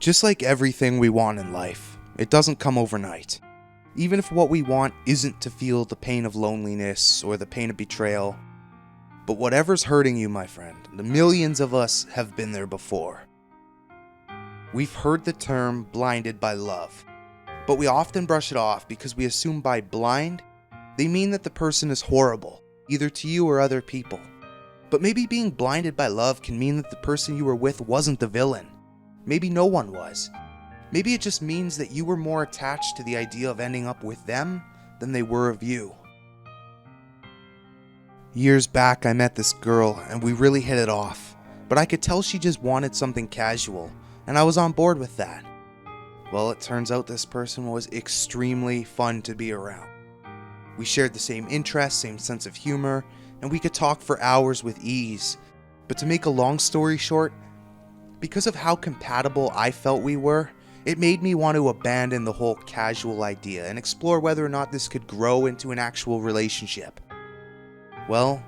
Just like everything we want in life, it doesn't come overnight. Even if what we want isn't to feel the pain of loneliness or the pain of betrayal. But whatever's hurting you, my friend, the millions of us have been there before. We've heard the term blinded by love, but we often brush it off because we assume by blind, they mean that the person is horrible, either to you or other people. But maybe being blinded by love can mean that the person you were with wasn't the villain. Maybe no one was. Maybe it just means that you were more attached to the idea of ending up with them than they were of you. Years back, I met this girl and we really hit it off, but I could tell she just wanted something casual, and I was on board with that. Well, it turns out this person was extremely fun to be around. We shared the same interests, same sense of humor, and we could talk for hours with ease. But to make a long story short, because of how compatible I felt we were, it made me want to abandon the whole casual idea and explore whether or not this could grow into an actual relationship. Well,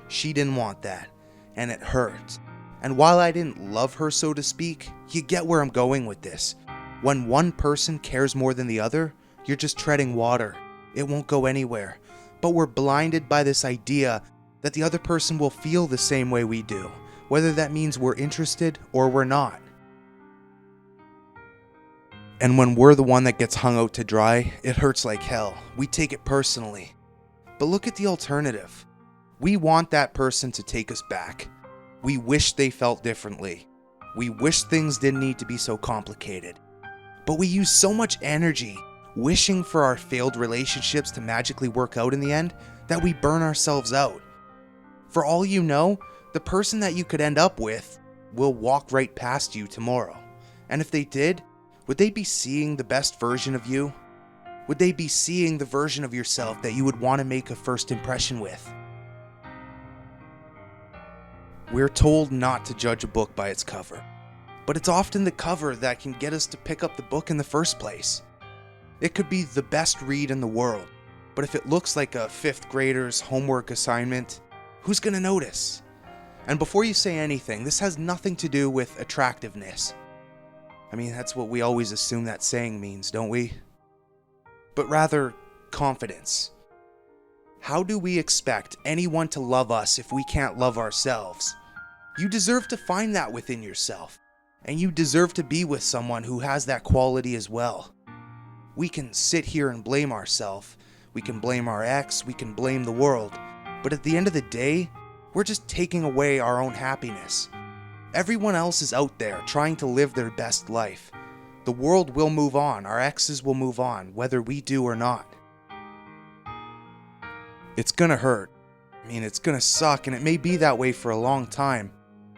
she didn't want that, and it hurt. And while I didn't love her, so to speak, you get where I'm going with this. When one person cares more than the other, you're just treading water. It won't go anywhere. But we're blinded by this idea that the other person will feel the same way we do, whether that means we're interested or we're not. And when we're the one that gets hung out to dry, it hurts like hell. We take it personally. But look at the alternative. We want that person to take us back. We wish they felt differently. We wish things didn't need to be so complicated. But we use so much energy wishing for our failed relationships to magically work out in the end that we burn ourselves out. For all you know, the person that you could end up with will walk right past you tomorrow. And if they did, would they be seeing the best version of you? Would they be seeing the version of yourself that you would want to make a first impression with? We're told not to judge a book by its cover, but it's often the cover that can get us to pick up the book in the first place. It could be the best read in the world, but if it looks like a 5th grader's homework assignment, who's gonna notice? And before you say anything, this has nothing to do with attractiveness. I mean, that's what we always assume that saying means, don't we? But rather, confidence. How do we expect anyone to love us if we can't love ourselves? You deserve to find that within yourself, and you deserve to be with someone who has that quality as well. We can sit here and blame ourselves, we can blame our ex, we can blame the world, but at the end of the day, we're just taking away our own happiness. Everyone else is out there trying to live their best life. The world will move on, our exes will move on, whether we do or not. It's gonna hurt. I mean, it's gonna suck, and it may be that way for a long time.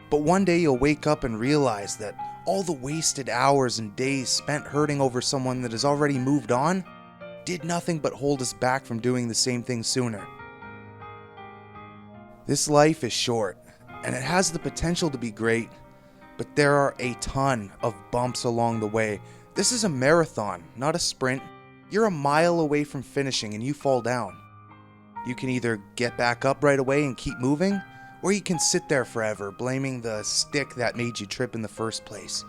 But one day you'll wake up and realize that all the wasted hours and days spent hurting over someone that has already moved on did nothing but hold us back from doing the same thing sooner. This life is short, and it has the potential to be great, but there are a ton of bumps along the way. This is a marathon, not a sprint. You're a mile away from finishing and you fall down. You can either get back up right away and keep moving, or you can sit there forever blaming the stick that made you trip in the first place,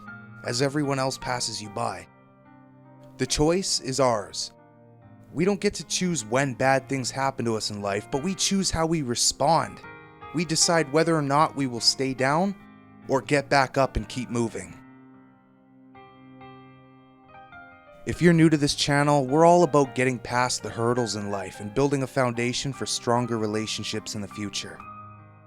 as everyone else passes you by. The choice is ours. We don't get to choose when bad things happen to us in life, but we choose how we respond. We decide whether or not we will stay down or get back up and keep moving. If you're new to this channel, we're all about getting past the hurdles in life and building a foundation for stronger relationships in the future.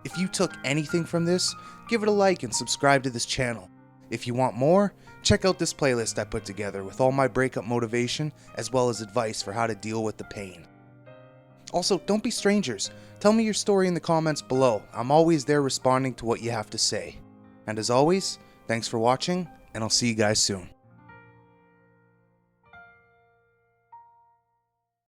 If you took anything from this, give it a like and subscribe to this channel. If you want more, check out this playlist I put together with all my breakup motivation as well as advice for how to deal with the pain. Also, don't be strangers. Tell me your story in the comments below. I'm always there responding to what you have to say. And as always, thanks for watching, and I'll see you guys soon.